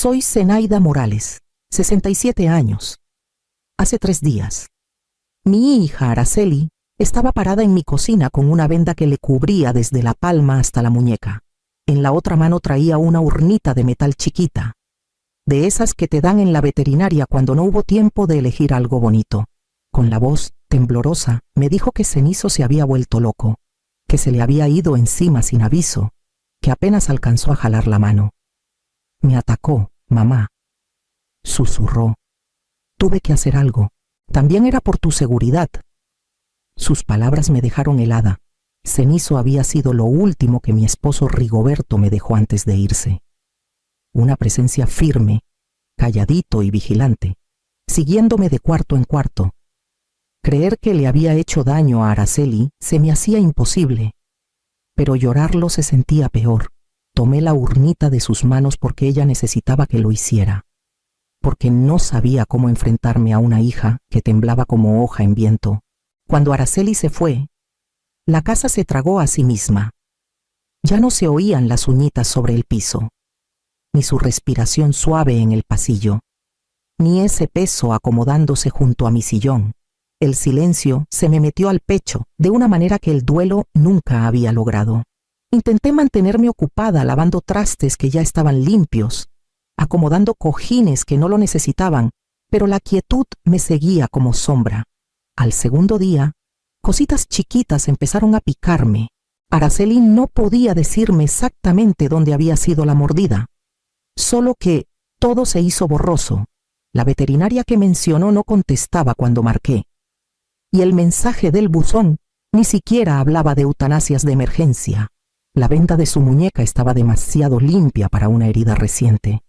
Soy Zenaida Morales, 67 años. Hace 3 días. Mi hija Araceli estaba parada en mi cocina con una venda que le cubría desde la palma hasta la muñeca. En la otra mano traía una urnita de metal chiquita, de esas que te dan en la veterinaria cuando no hubo tiempo de elegir algo bonito. Con la voz temblorosa me dijo que Cenizo se había vuelto loco, que se le había ido encima sin aviso, que apenas alcanzó a jalar la mano. Me atacó, mamá. Susurró. Tuve que hacer algo. También era por tu seguridad. Sus palabras me dejaron helada. Cenizo había sido lo último que mi esposo Rigoberto me dejó antes de irse. Una presencia firme, calladito y vigilante, siguiéndome de cuarto en cuarto. Creer que le había hecho daño a Araceli se me hacía imposible, pero llorarlo se sentía peor. Tomé la urnita de sus manos porque ella necesitaba que lo hiciera, porque no sabía cómo enfrentarme a una hija que temblaba como hoja en viento. Cuando Araceli se fue, la casa se tragó a sí misma. Ya no se oían las uñitas sobre el piso, ni su respiración suave en el pasillo, ni ese peso acomodándose junto a mi sillón. El silencio se me metió al pecho de una manera que el duelo nunca había logrado. Intenté mantenerme ocupada lavando trastes que ya estaban limpios, acomodando cojines que no lo necesitaban, pero la quietud me seguía como sombra. Al segundo día, cositas chiquitas empezaron a picarme. Araceli no podía decirme exactamente dónde había sido la mordida, solo que todo se hizo borroso. La veterinaria que mencionó no contestaba cuando marqué, y el mensaje del buzón ni siquiera hablaba de eutanasias de emergencia. La venda de su muñeca estaba demasiado limpia para una herida reciente.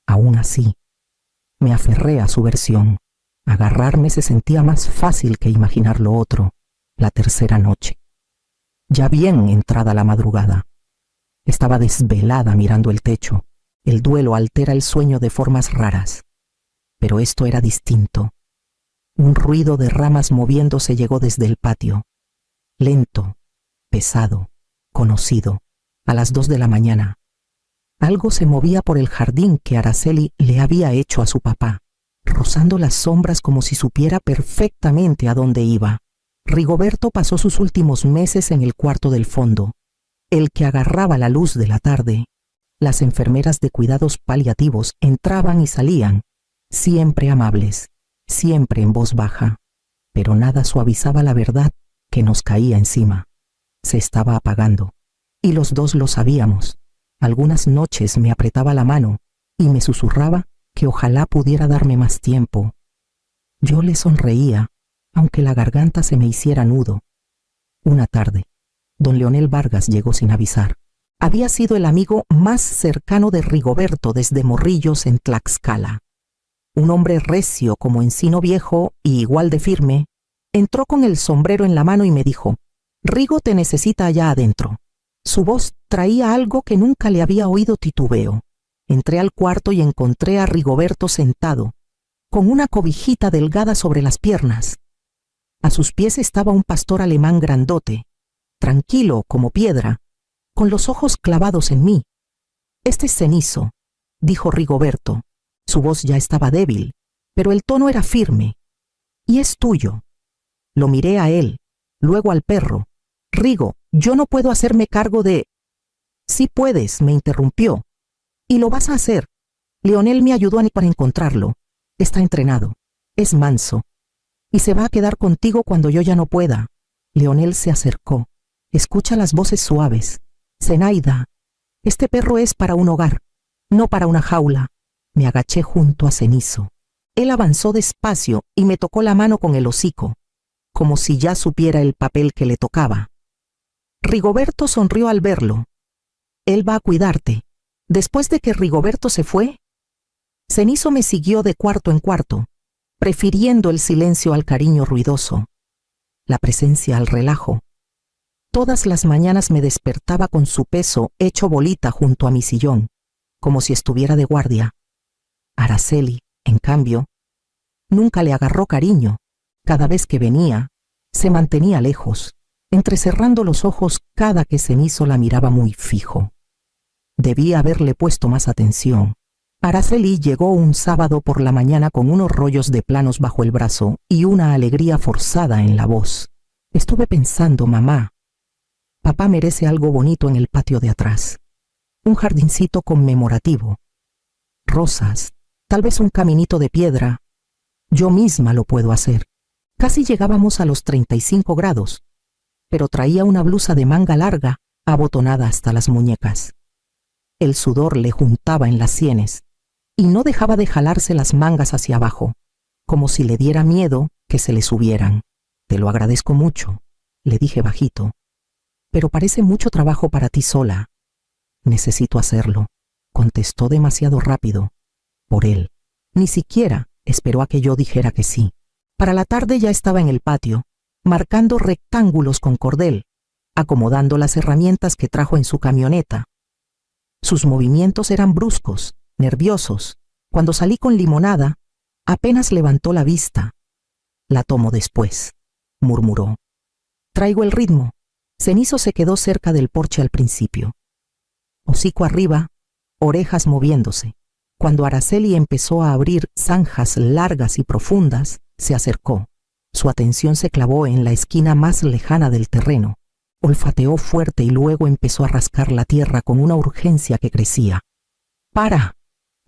Aún así, me aferré a su versión. Agarrarme se sentía más fácil que imaginar lo otro. La tercera noche. Ya bien entrada la madrugada. Estaba desvelada mirando el techo. El duelo altera el sueño de formas raras. Pero esto era distinto. Un ruido de ramas moviéndose llegó desde el patio. Lento, pesado, conocido. A las 2 de la mañana. Algo se movía por el jardín que Araceli le había hecho a su papá, rozando las sombras como si supiera perfectamente a dónde iba. Rigoberto pasó sus últimos meses en el cuarto del fondo, el que agarraba la luz de la tarde. Las enfermeras de cuidados paliativos entraban y salían, siempre amables, siempre en voz baja, pero nada suavizaba la verdad que nos caía encima. Se estaba apagando, y los dos lo sabíamos. Algunas noches me apretaba la mano y me susurraba que ojalá pudiera darme más tiempo. Yo le sonreía, aunque la garganta se me hiciera nudo. Una tarde, don Leonel Vargas llegó sin avisar. Había sido el amigo más cercano de Rigoberto desde morrillos en Tlaxcala. Un hombre recio como encino viejo y igual de firme, entró con el sombrero en la mano y me dijo: «Rigo te necesita allá adentro». Su voz traía algo que nunca le había oído titubeo. Entré al cuarto y encontré a Rigoberto sentado, con una cobijita delgada sobre las piernas. A sus pies estaba un pastor alemán grandote, tranquilo como piedra, con los ojos clavados en mí. «Este es Cenizo», dijo Rigoberto. Su voz ya estaba débil, pero el tono era firme. «Y es tuyo». Lo miré a él, luego al perro. «Rigo, yo no puedo hacerme cargo de...». «Sí puedes», me interrumpió. «Y lo vas a hacer. Leonel me ayudó para encontrarlo. Está entrenado, es manso, y se va a quedar contigo cuando yo ya no pueda». Leonel se acercó. «Escucha las voces suaves. Zenaida, este perro es para un hogar, no para una jaula». Me agaché junto a Cenizo. Él avanzó despacio y me tocó la mano con el hocico, como si ya supiera el papel que le tocaba. Rigoberto sonrió al verlo. «Él va a cuidarte». Después de que Rigoberto se fue, Cenizo me siguió de cuarto en cuarto, prefiriendo el silencio al cariño ruidoso, la presencia al relajo. Todas las mañanas me despertaba con su peso hecho bolita junto a mi sillón, como si estuviera de guardia. Araceli, en cambio, nunca le agarró cariño. Cada vez que venía, se mantenía lejos, entrecerrando los ojos cada que Cenizo la miraba muy fijo. Debía haberle puesto más atención. Araceli llegó un sábado por la mañana con unos rollos de planos bajo el brazo y una alegría forzada en la voz. Estuve pensando, mamá, papá merece algo bonito en el patio de atrás. Un jardincito conmemorativo. Rosas, tal vez un caminito de piedra. Yo misma lo puedo hacer. Casi llegábamos a los 35 grados, pero traía una blusa de manga larga, abotonada hasta las muñecas. El sudor le juntaba en las sienes y no dejaba de jalarse las mangas hacia abajo, como si le diera miedo que se le subieran. Te lo agradezco mucho, le dije bajito, pero parece mucho trabajo para ti sola. Necesito hacerlo, contestó demasiado rápido. Por él. Ni siquiera esperó a que yo dijera que sí. Para la tarde ya estaba en el patio, marcando rectángulos con cordel, acomodando las herramientas que trajo en su camioneta. Sus movimientos eran bruscos, nerviosos. Cuando salí con limonada, apenas levantó la vista. La tomo después, murmuró. Traigo el ritmo. Cenizo se quedó cerca del porche al principio. Hocico arriba, orejas moviéndose. Cuando Araceli empezó a abrir zanjas largas y profundas, se acercó. Su atención se clavó en la esquina más lejana del terreno. Olfateó fuerte y luego empezó a rascar la tierra con una urgencia que crecía. ¡Para!,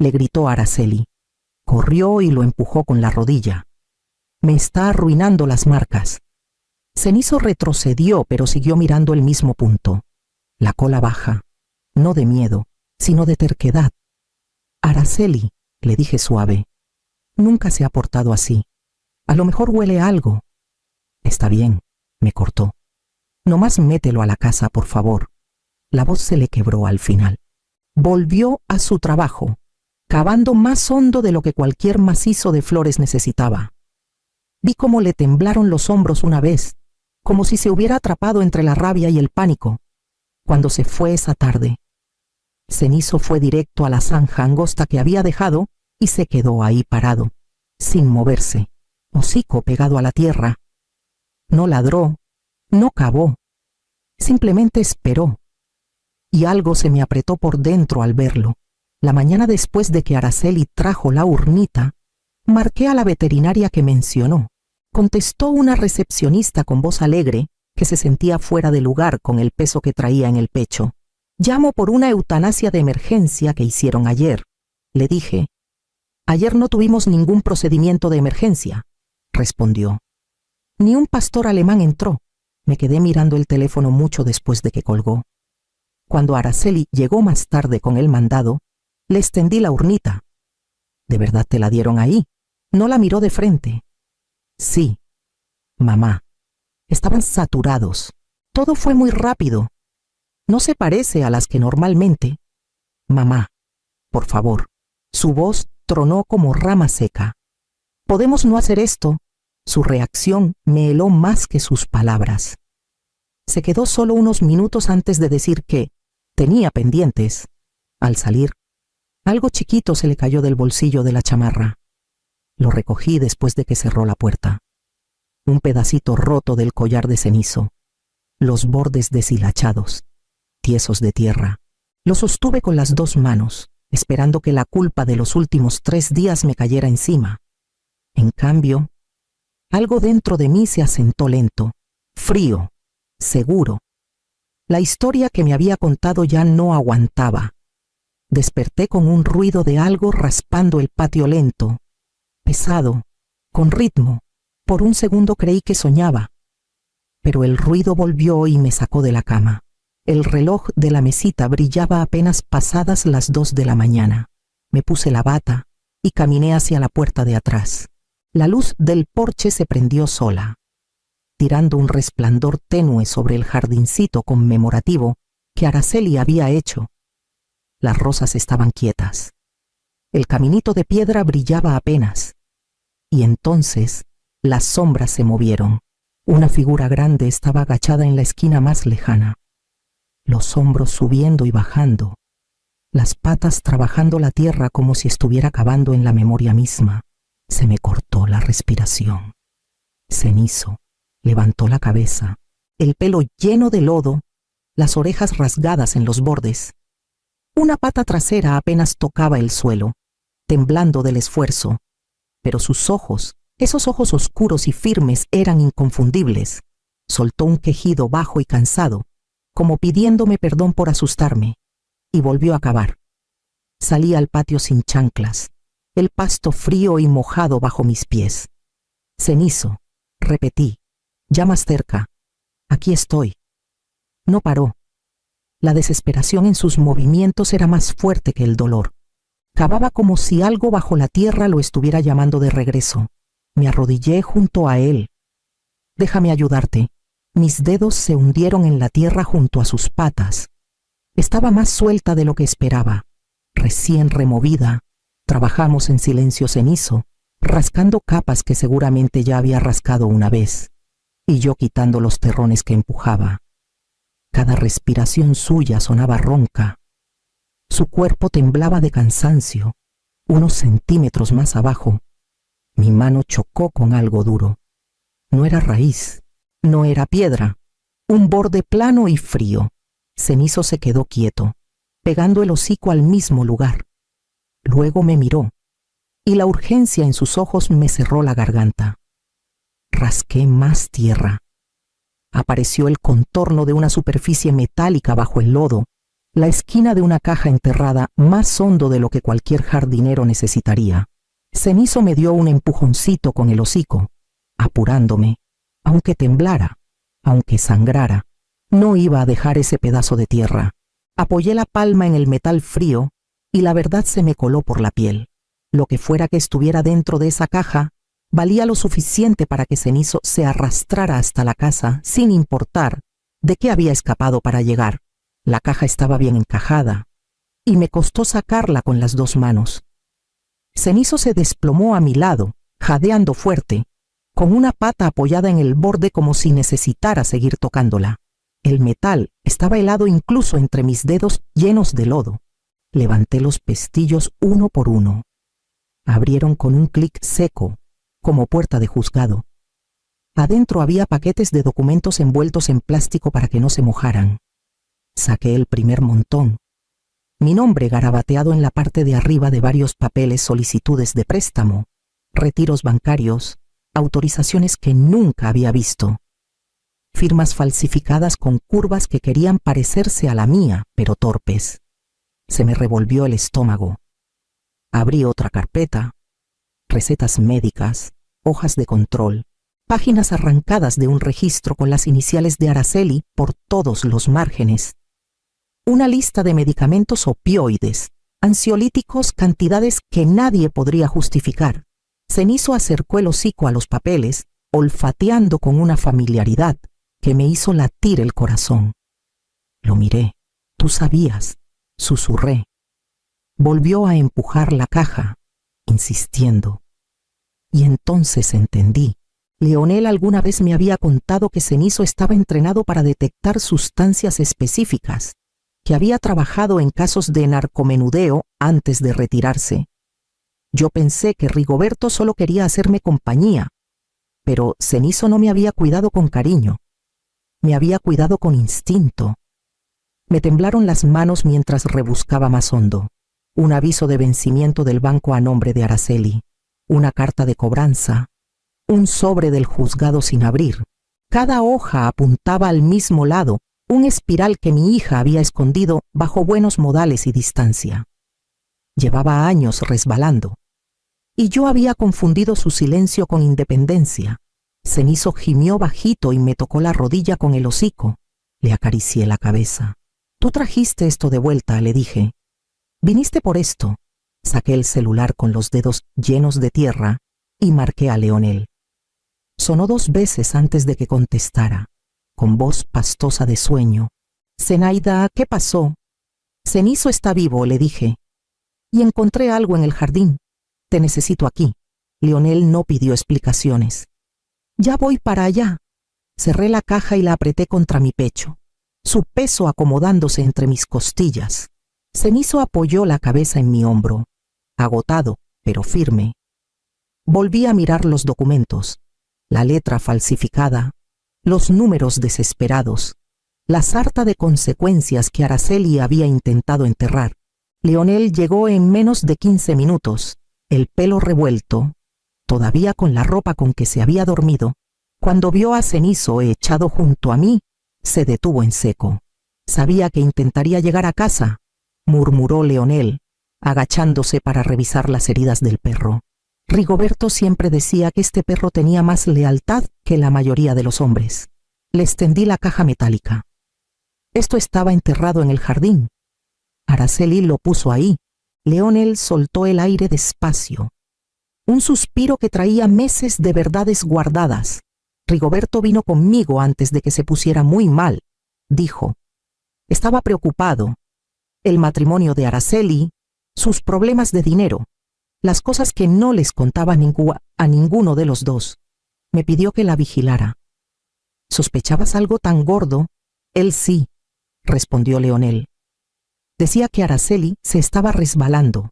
le gritó Araceli. Corrió y lo empujó con la rodilla. Me está arruinando las marcas. Cenizo retrocedió, pero siguió mirando el mismo punto. La cola baja, no de miedo, sino de terquedad. Araceli, le dije suave, nunca se ha portado así. A lo mejor huele a algo. Está bien, me cortó. Nomás mételo a la casa, por favor. La voz se le quebró al final. Volvió a su trabajo, cavando más hondo de lo que cualquier macizo de flores necesitaba. Vi cómo le temblaron los hombros una vez, como si se hubiera atrapado entre la rabia y el pánico, cuando se fue esa tarde. Cenizo fue directo a la zanja angosta que había dejado y se quedó ahí parado, sin moverse, hocico pegado a la tierra. No ladró, no cavó, simplemente esperó. Y algo se me apretó por dentro al verlo. La mañana después de que Araceli trajo la urnita, marqué a la veterinaria que mencionó. Contestó una recepcionista con voz alegre que se sentía fuera de lugar con el peso que traía en el pecho. Llamo por una eutanasia de emergencia que hicieron ayer. Le dije. Ayer no tuvimos ningún procedimiento de emergencia, respondió. Ni un pastor alemán entró. Me quedé mirando el teléfono mucho después de que colgó. Cuando Araceli llegó más tarde con el mandado, le extendí la urnita. ¿De verdad te la dieron ahí? No la miró de frente. Sí, mamá. Estaban saturados. Todo fue muy rápido. No se parece a las que normalmente. Mamá, por favor. Su voz tronó como rama seca. ¿Podemos no hacer esto? Su reacción me heló más que sus palabras. Se quedó solo unos minutos antes de decir que tenía pendientes. Al salir, algo chiquito se le cayó del bolsillo de la chamarra. Lo recogí después de que cerró la puerta. Un pedacito roto del collar de cenizo. Los bordes deshilachados, tiesos de tierra. Lo sostuve con las dos manos, esperando que la culpa de los últimos 3 días me cayera encima. En cambio, algo dentro de mí se asentó lento, frío, seguro. La historia que me había contado ya no aguantaba. Desperté con un ruido de algo raspando el patio lento, pesado, con ritmo. Por un segundo creí que soñaba. Pero el ruido volvió y me sacó de la cama. El reloj de la mesita brillaba apenas pasadas las 2 de la mañana. Me puse la bata y caminé hacia la puerta de atrás. La luz del porche se prendió sola, tirando un resplandor tenue sobre el jardincito conmemorativo que Araceli había hecho. Las rosas estaban quietas. El caminito de piedra brillaba apenas. Y entonces las sombras se movieron. Una figura grande estaba agachada en la esquina más lejana. Los hombros subiendo y bajando. Las patas trabajando la tierra como si estuviera cavando en la memoria misma. Se me cortó la respiración. Cenizo levantó la cabeza, el pelo lleno de lodo, las orejas rasgadas en los bordes. Una pata trasera apenas tocaba el suelo, temblando del esfuerzo. Pero sus ojos, esos ojos oscuros y firmes, eran inconfundibles. Soltó un quejido bajo y cansado, como pidiéndome perdón por asustarme, y volvió a cavar. Salí al patio sin chanclas, el pasto frío y mojado bajo mis pies. Cenizo, repetí, ya más cerca. Aquí estoy. No paró. La desesperación en sus movimientos era más fuerte que el dolor. Cavaba como si algo bajo la tierra lo estuviera llamando de regreso. Me arrodillé junto a él. Déjame ayudarte. Mis dedos se hundieron en la tierra junto a sus patas. Estaba más suelta de lo que esperaba. Recién removida, trabajamos en silencio cenizo, rascando capas que seguramente ya había rascado una vez, y yo quitando los terrones que empujaba. Cada respiración suya sonaba ronca. Su cuerpo temblaba de cansancio. Unos centímetros más abajo, mi mano chocó con algo duro. No era raíz, no era piedra, un borde plano y frío. Cenizo se quedó quieto, pegando el hocico al mismo lugar. Luego me miró, y la urgencia en sus ojos me cerró la garganta. Rasqué más tierra. Apareció el contorno de una superficie metálica bajo el lodo, la esquina de una caja enterrada más hondo de lo que cualquier jardinero necesitaría. Cenizo me dio un empujoncito con el hocico, apurándome. Aunque temblara, aunque sangrara, no iba a dejar ese pedazo de tierra. Apoyé la palma en el metal frío y la verdad se me coló por la piel. Lo que fuera que estuviera dentro de esa caja valía lo suficiente para que Cenizo se arrastrara hasta la casa sin importar de qué había escapado para llegar. La caja estaba bien encajada y me costó sacarla con las dos manos. Cenizo se desplomó a mi lado, jadeando fuerte, con una pata apoyada en el borde como si necesitara seguir tocándola. El metal estaba helado incluso entre mis dedos llenos de lodo. Levanté los pestillos uno por uno. Abrieron con un clic seco, como puerta de juzgado. Adentro había paquetes de documentos envueltos en plástico para que no se mojaran. Saqué el primer montón. Mi nombre garabateado en la parte de arriba de varios papeles, solicitudes de préstamo, retiros bancarios, autorizaciones que nunca había visto. Firmas falsificadas con curvas que querían parecerse a la mía, pero torpes. Se me revolvió el estómago. Abrí otra carpeta. Recetas médicas, hojas de control, páginas arrancadas de un registro con las iniciales de Araceli por todos los márgenes. Una lista de medicamentos opioides, ansiolíticos, cantidades que nadie podría justificar. Cenizo acercó el hocico a los papeles, olfateando con una familiaridad que me hizo latir el corazón. Lo miré. Tú sabías, susurré. Volvió a empujar la caja, insistiendo. Y entonces entendí. Leonel alguna vez me había contado que Cenizo estaba entrenado para detectar sustancias específicas, que había trabajado en casos de narcomenudeo antes de retirarse. Yo pensé que Rigoberto solo quería hacerme compañía, pero Cenizo no me había cuidado con cariño. Me había cuidado con instinto. Me temblaron las manos mientras rebuscaba más hondo. Un aviso de vencimiento del banco a nombre de Araceli, una carta de cobranza, un sobre del juzgado sin abrir. Cada hoja apuntaba al mismo lado, un espiral que mi hija había escondido bajo buenos modales y distancia. Llevaba años resbalando, y yo había confundido su silencio con independencia. Cenizo gimió bajito y me tocó la rodilla con el hocico. Le acaricié la cabeza. Tú trajiste esto de vuelta, le dije. Viniste por esto. Saqué el celular con los dedos llenos de tierra y marqué a Leonel. Sonó 2 veces antes de que contestara, con voz pastosa de sueño. Zenaida, ¿qué pasó? Cenizo está vivo, le dije. Y encontré algo en el jardín. Te necesito aquí. Leonel no pidió explicaciones. Ya voy para allá. Cerré la caja y la apreté contra mi pecho, su peso acomodándose entre mis costillas. Cenizo apoyó la cabeza en mi hombro, agotado, pero firme. Volví a mirar los documentos, la letra falsificada, los números desesperados, la sarta de consecuencias que Araceli había intentado enterrar. Leonel llegó en menos de 15 minutos, el pelo revuelto, todavía con la ropa con que se había dormido. Cuando vio a Cenizo echado junto a mí, se detuvo en seco. Sabía que intentaría llegar a casa, murmuró Leonel, agachándose para revisar las heridas del perro. Rigoberto siempre decía que este perro tenía más lealtad que la mayoría de los hombres. Le extendí la caja metálica. Esto estaba enterrado en el jardín. Araceli lo puso ahí. Leonel soltó el aire despacio. Un suspiro que traía meses de verdades guardadas. Rigoberto vino conmigo antes de que se pusiera muy mal, dijo. Estaba preocupado. El matrimonio de Araceli, sus problemas de dinero, las cosas que no les contaba a ninguno de los dos. Me pidió que la vigilara. ¿Sospechabas algo tan gordo? Él sí, respondió Leonel. Decía que Araceli se estaba resbalando,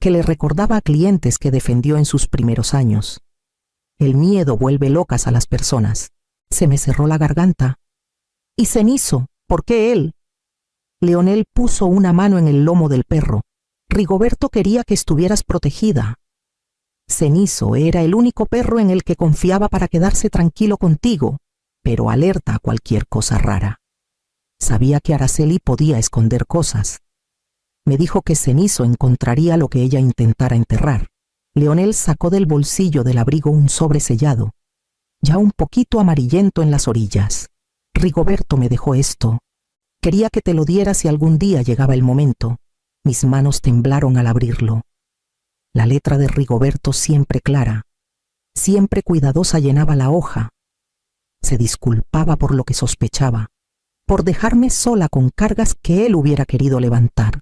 que le recordaba a clientes que defendió en sus primeros años. El miedo vuelve locas a las personas. Se me cerró la garganta. ¿Y Cenizo? ¿Por qué él? Leonel puso una mano en el lomo del perro. Rigoberto quería que estuvieras protegida. Cenizo era el único perro en el que confiaba para quedarse tranquilo contigo, pero alerta a cualquier cosa rara. Sabía que Araceli podía esconder cosas. Me dijo que Cenizo encontraría lo que ella intentara enterrar. Leonel sacó del bolsillo del abrigo un sobre sellado, ya un poquito amarillento en las orillas. Rigoberto me dejó esto. Quería que te lo diera si algún día llegaba el momento. Mis manos temblaron al abrirlo. La letra de Rigoberto, siempre clara, siempre cuidadosa, llenaba la hoja. Se disculpaba por lo que sospechaba, por dejarme sola con cargas que él hubiera querido levantar.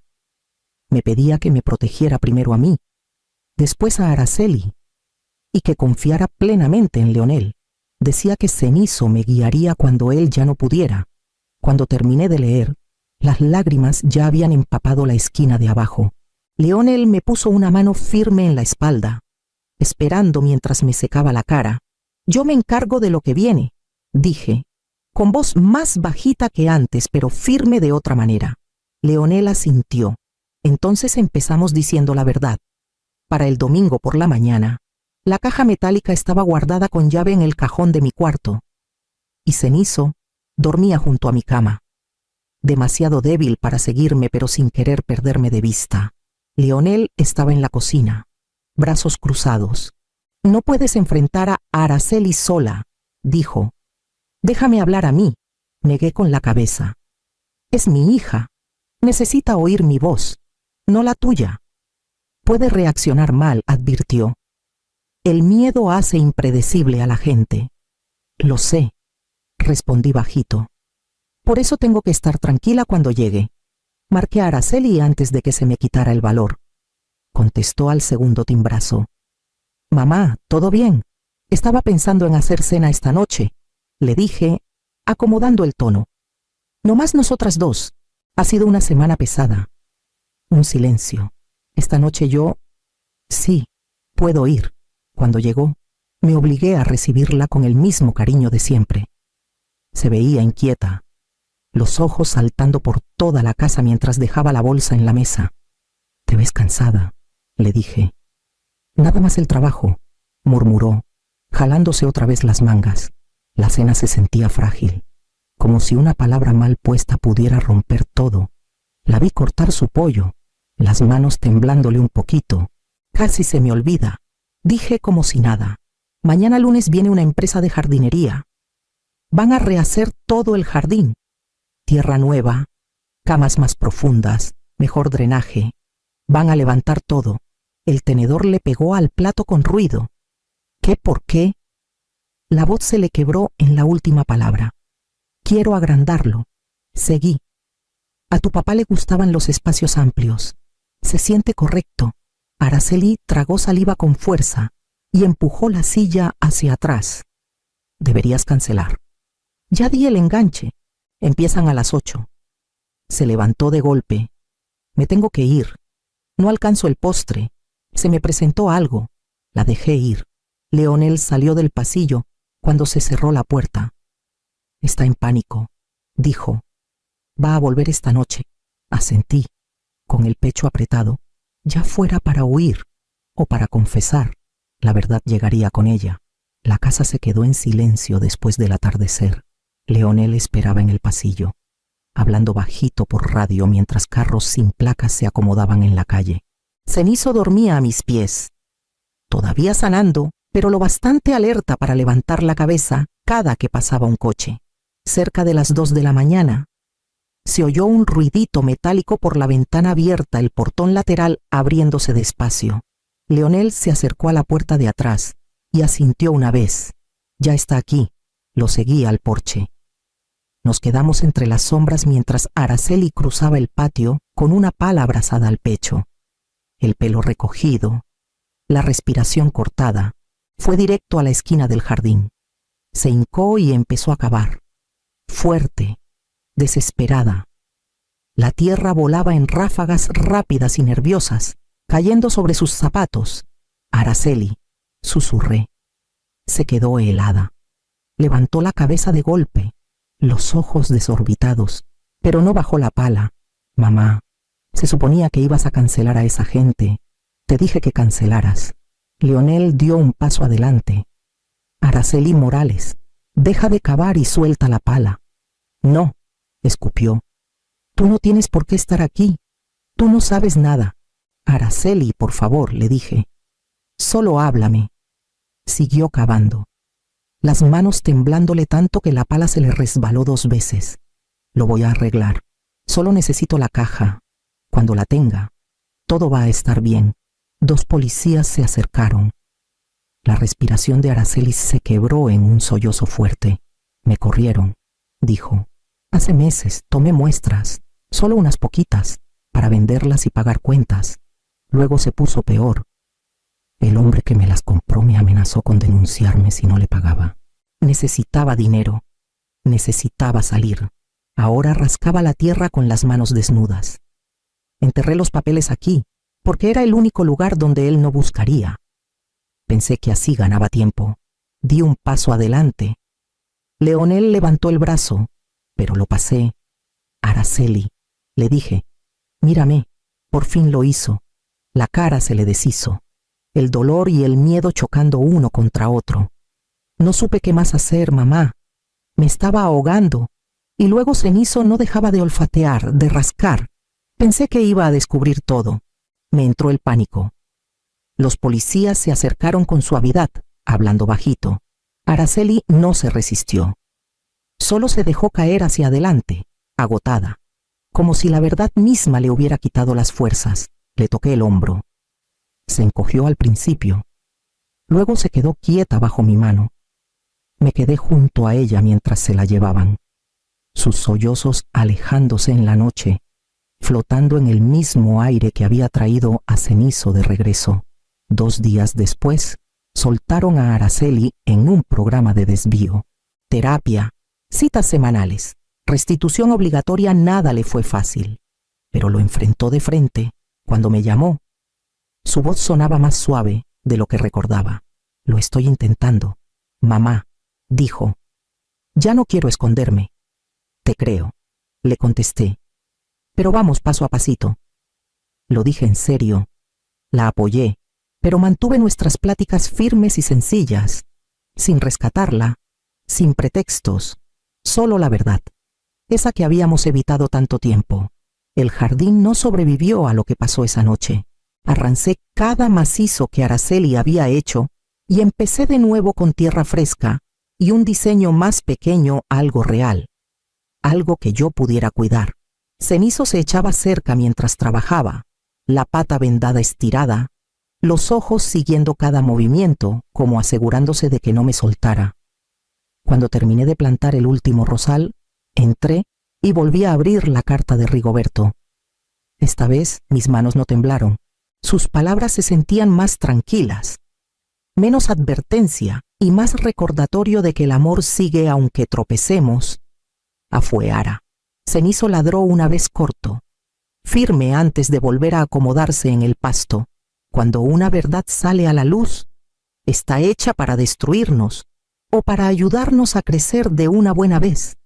Me pedía que me protegiera primero a mí, después a Araceli, y que confiara plenamente en Leonel. Decía que Cenizo me guiaría cuando él ya no pudiera. Cuando terminé de leer, las lágrimas ya habían empapado la esquina de abajo. Leonel me puso una mano firme en la espalda, esperando mientras me secaba la cara. Yo me encargo de lo que viene, dije, con voz más bajita que antes, pero firme de otra manera. Leonel asintió. Entonces empezamos diciendo la verdad. Para el domingo por la mañana, la caja metálica estaba guardada con llave en el cajón de mi cuarto, y Cenizo dormía junto a mi cama, demasiado débil para seguirme, pero sin querer perderme de vista. Leonel estaba en la cocina, brazos cruzados. No puedes enfrentar a Araceli sola, dijo. Déjame hablar a mí, negué con la cabeza. Es mi hija. Necesita oír mi voz, no la tuya. Puede reaccionar mal, advirtió. El miedo hace impredecible a la gente. Lo sé, respondí bajito. Por eso tengo que estar tranquila cuando llegue. Marqué a Araceli antes de que se me quitara el valor. Contestó al segundo timbrazo. Mamá, ¿todo bien? Estaba pensando en hacer cena esta noche, le dije, acomodando el tono. Nomás nosotras dos. Ha sido una semana pesada. Un silencio. Esta noche yo... Sí, puedo ir. Cuando llegó, me obligué a recibirla con el mismo cariño de siempre. Se veía inquieta, los ojos saltando por toda la casa mientras dejaba la bolsa en la mesa. «Te ves cansada», le dije. «Nada más el trabajo», murmuró, jalándose otra vez las mangas. La cena se sentía frágil, como si una palabra mal puesta pudiera romper todo. La vi cortar su pollo, las manos temblándole un poquito. «Casi se me olvida», dije como si nada. «Mañana lunes viene una empresa de jardinería. Van a rehacer todo el jardín. Tierra nueva, camas más profundas, mejor drenaje. Van a levantar todo». El tenedor le pegó al plato con ruido. «¿Qué? ¿Por qué?» La voz se le quebró en la última palabra. «Quiero agrandarlo». Seguí. «A tu papá le gustaban los espacios amplios. Se siente correcto». Araceli tragó saliva con fuerza y empujó la silla hacia atrás. «Deberías cancelar». «Ya di el enganche. Empiezan a las 8». Se levantó de golpe. «Me tengo que ir. No alcanzo el postre. Se me presentó algo». La dejé ir. Leonel salió del pasillo cuando se cerró la puerta. «Está en pánico», dijo. «Va a volver esta noche». Asentí. con el pecho apretado, ya fuera para huir o para confesar. La verdad llegaría con ella. La casa se quedó en silencio después del atardecer. Leonel esperaba en el pasillo, hablando bajito por radio mientras carros sin placas se acomodaban en la calle. Cenizo dormía a mis pies, todavía sanando, pero lo bastante alerta para levantar la cabeza cada que pasaba un coche. Cerca de las 2 de la mañana, se oyó un ruidito metálico por la ventana abierta, el portón lateral abriéndose despacio. Leonel se acercó a la puerta de atrás y asintió una vez. Ya está aquí. Lo seguía al porche. Nos quedamos entre las sombras mientras Araceli cruzaba el patio con una pala abrazada al pecho. El pelo recogido, la respiración cortada. Fue directo a la esquina del jardín. Se hincó y empezó a cavar. Fuerte, desesperada. La tierra volaba en ráfagas rápidas y nerviosas, cayendo sobre sus zapatos. Araceli, susurré. Se quedó helada. Levantó la cabeza de golpe, los ojos desorbitados, pero no bajó la pala. Mamá, se suponía que ibas a cancelar a esa gente. Te dije que cancelaras. Leonel dio un paso adelante. Araceli Morales, deja de cavar y suelta la pala. No, escupió. Tú no tienes por qué estar aquí. Tú no sabes nada. Araceli, por favor, le dije. Solo háblame. Siguió cavando, las manos temblándole tanto que la pala se le resbaló 2 veces. Lo voy a arreglar. Solo necesito la caja. Cuando la tenga, todo va a estar bien. 2 policías se acercaron. La respiración de Araceli se quebró en un sollozo fuerte. Me corrieron, dijo. Hace meses tomé muestras, solo unas poquitas, para venderlas y pagar cuentas. Luego se puso peor. El hombre que me las compró me amenazó con denunciarme si no le pagaba. Necesitaba dinero. Necesitaba salir. Ahora rascaba la tierra con las manos desnudas. Enterré los papeles aquí, porque era el único lugar donde él no buscaría. Pensé que así ganaba tiempo. Di un paso adelante. Leonel levantó el brazo, pero lo pasé. Araceli, le dije, mírame, por fin lo hizo. La cara se le deshizo. El dolor y el miedo chocando uno contra otro. No supe qué más hacer, mamá. Me estaba ahogando. Y luego Cenizo no dejaba de olfatear, de rascar. Pensé que iba a descubrir todo. Me entró el pánico. Los policías se acercaron con suavidad, hablando bajito. Araceli no se resistió. Solo se dejó caer hacia adelante, agotada, como si la verdad misma le hubiera quitado las fuerzas. Le toqué el hombro. Se encogió al principio. Luego se quedó quieta bajo mi mano. Me quedé junto a ella mientras se la llevaban. Sus sollozos alejándose en la noche, flotando en el mismo aire que había traído a Cenizo de regreso. 2 días después, soltaron a Araceli en un programa de desvío. Terapia, citas semanales, restitución obligatoria, nada le fue fácil. Pero lo enfrentó de frente cuando me llamó. Su voz sonaba más suave de lo que recordaba. Lo estoy intentando. Mamá, dijo. Ya no quiero esconderme. Te creo, le contesté. Pero vamos paso a pasito. Lo dije en serio. La apoyé, pero mantuve nuestras pláticas firmes y sencillas, sin rescatarla, sin pretextos, solo la verdad, esa que habíamos evitado tanto tiempo. El jardín no sobrevivió a lo que pasó esa noche. Arrancé cada macizo que Araceli había hecho y empecé de nuevo con tierra fresca y un diseño más pequeño, algo real, algo que yo pudiera cuidar. Cenizo se echaba cerca mientras trabajaba, la pata vendada estirada, los ojos siguiendo cada movimiento, como asegurándose de que no me soltara. Cuando terminé de plantar el último rosal, entré y volví a abrir la carta de Rigoberto. Esta vez mis manos no temblaron. Sus palabras se sentían más tranquilas, menos advertencia y más recordatorio de que el amor sigue aunque tropecemos. Afuera. Cenizo ladró una vez corto, firme antes de volver a acomodarse en el pasto. Cuando una verdad sale a la luz, está hecha para destruirnos o para ayudarnos a crecer de una buena vez.